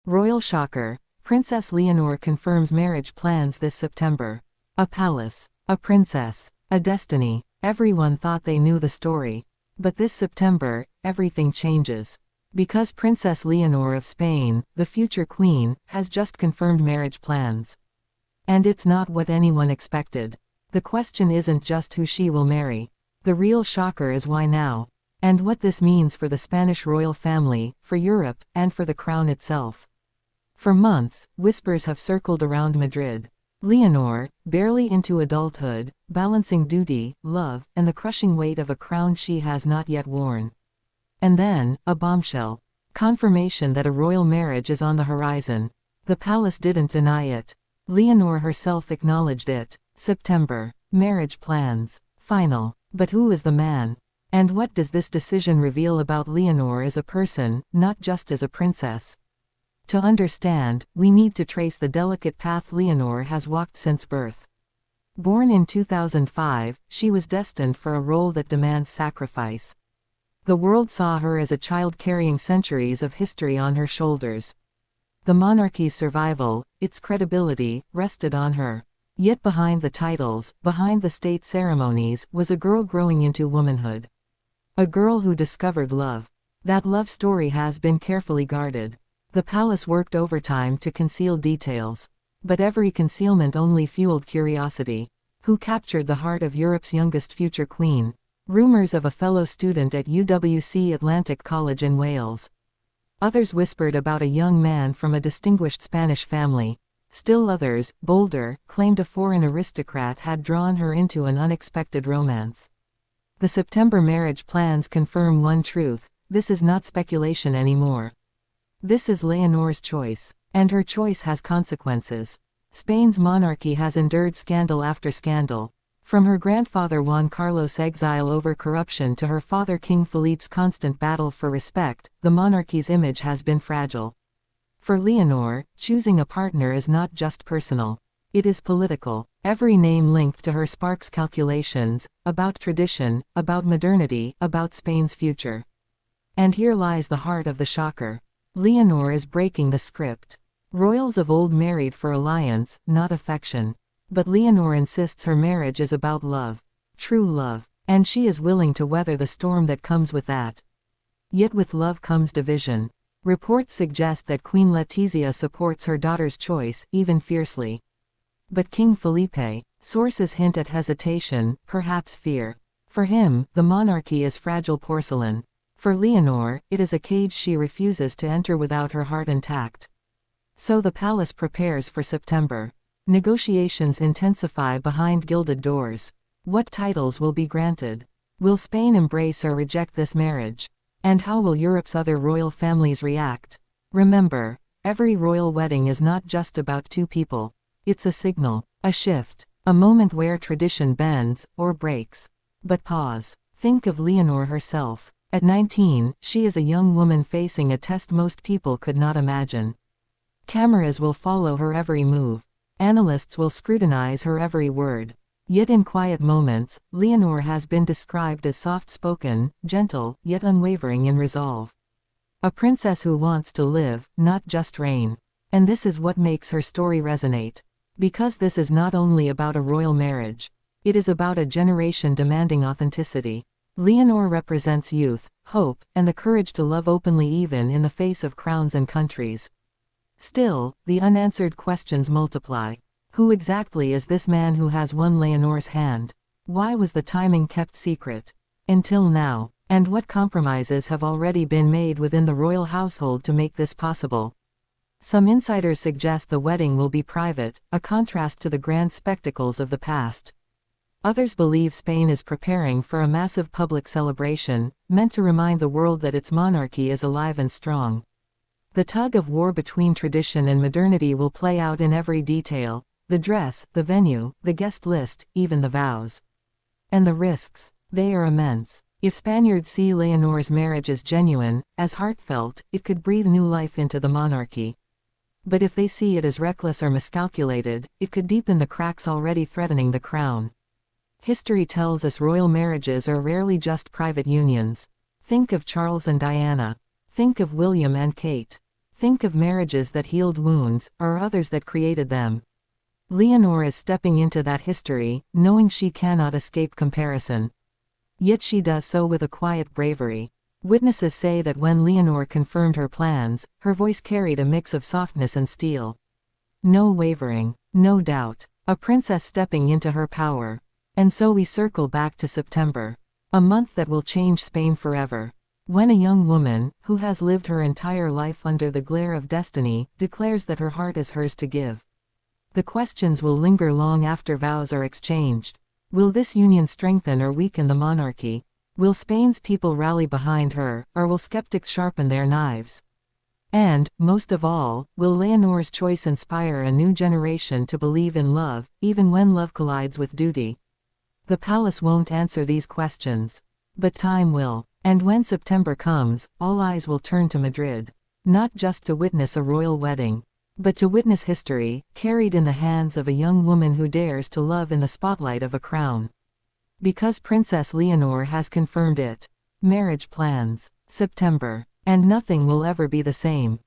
Royal shocker. Princess Leonor confirms marriage plans this September. A palace. A princess. A destiny. Everyone thought they knew the story. But this September, everything changes. Because Princess Leonor of Spain, the future queen, has just confirmed marriage plans. And it's not what anyone expected. The question isn't just who she will marry. The real shocker is why now. And what this means for the Spanish royal family, for Europe, and for the crown itself. For months, whispers have circled around Madrid. Leonor, barely into adulthood, balancing duty, love, and the crushing weight of a crown she has not yet worn. And then, a bombshell. Confirmation that a royal marriage is on the horizon. The palace didn't deny it. Leonor herself acknowledged it. September. Marriage plans. Final. But who is the man? And what does this decision reveal about Leonor as a person, not just as a princess? To understand, we need to trace the delicate path Leonor has walked since birth. Born in 2005, she was destined for a role that demands sacrifice. The world saw her as a child carrying centuries of history on her shoulders. The monarchy's survival, its credibility, rested on her. Yet behind the titles, behind the state ceremonies, was a girl growing into womanhood. A girl who discovered love. That love story has been carefully guarded. The palace worked overtime to conceal details. But every concealment only fueled curiosity. Who captured the heart of Europe's youngest future queen? Rumors of a fellow student at UWC Atlantic College in Wales. Others whispered about a young man from a distinguished Spanish family. Still others, bolder, claimed a foreign aristocrat had drawn her into an unexpected romance. The September marriage plans confirm one truth: this is not speculation anymore. This is Leonor's choice. And her choice has consequences. Spain's monarchy has endured scandal after scandal. From her grandfather Juan Carlos' exile over corruption to her father King Felipe's constant battle for respect, the monarchy's image has been fragile. For Leonor, choosing a partner is not just personal. It is political. Every name linked to her sparks calculations, about tradition, about modernity, about Spain's future. And here lies the heart of the shocker. Leonor is breaking the script. Royals of old married for alliance, not affection. But Leonor insists her marriage is about love. True love. And she is willing to weather the storm that comes with that. Yet with love comes division. Reports suggest that Queen Letizia supports her daughter's choice, even fiercely. But King Felipe, sources hint at hesitation, perhaps fear. For him, the monarchy is fragile porcelain. For Leonor, it is a cage she refuses to enter without her heart intact. So the palace prepares for September. Negotiations intensify behind gilded doors. What titles will be granted? Will Spain embrace or reject this marriage? And how will Europe's other royal families react? Remember, every royal wedding is not just about two people. It's a signal, a shift, a moment where tradition bends, or breaks. But pause. Think of Leonor herself. At 19, she is a young woman facing a test most people could not imagine. Cameras will follow her every move. Analysts will scrutinize her every word. Yet in quiet moments, Leonor has been described as soft-spoken, gentle, yet unwavering in resolve. A princess who wants to live, not just reign. And this is what makes her story resonate. Because this is not only about a royal marriage. It is about a generation demanding authenticity. Leonor represents youth, hope, and the courage to love openly even in the face of crowns and countries. Still, the unanswered questions multiply. Who exactly is this man who has won Leonor's hand? Why was the timing kept secret? Until now. And what compromises have already been made within the royal household to make this possible? Some insiders suggest the wedding will be private, a contrast to the grand spectacles of the past. Others believe Spain is preparing for a massive public celebration, meant to remind the world that its monarchy is alive and strong. The tug of war between tradition and modernity will play out in every detail: the dress, the venue, the guest list, even the vows. And the risks, they are immense. If Spaniards see Leonor's marriage as genuine, as heartfelt, it could breathe new life into the monarchy. But if they see it as reckless or miscalculated, it could deepen the cracks already threatening the crown. History tells us royal marriages are rarely just private unions. Think of Charles and Diana. Think of William and Kate. Think of marriages that healed wounds, or others that created them. Leonor is stepping into that history, knowing she cannot escape comparison. Yet she does so with a quiet bravery. Witnesses say that when Leonor confirmed her plans, her voice carried a mix of softness and steel. No wavering, no doubt. A princess stepping into her power. And so we circle back to September. A month that will change Spain forever. When a young woman, who has lived her entire life under the glare of destiny, declares that her heart is hers to give. The questions will linger long after vows are exchanged. Will this union strengthen or weaken the monarchy? Will Spain's people rally behind her, or will skeptics sharpen their knives? And, most of all, will Leonor's choice inspire a new generation to believe in love, even when love collides with duty? The palace won't answer these questions. But time will. And when September comes, all eyes will turn to Madrid. Not just to witness a royal wedding, but to witness history, carried in the hands of a young woman who dares to love in the spotlight of a crown. Because Princess Leonor has confirmed it. Marriage plans. September. And nothing will ever be the same.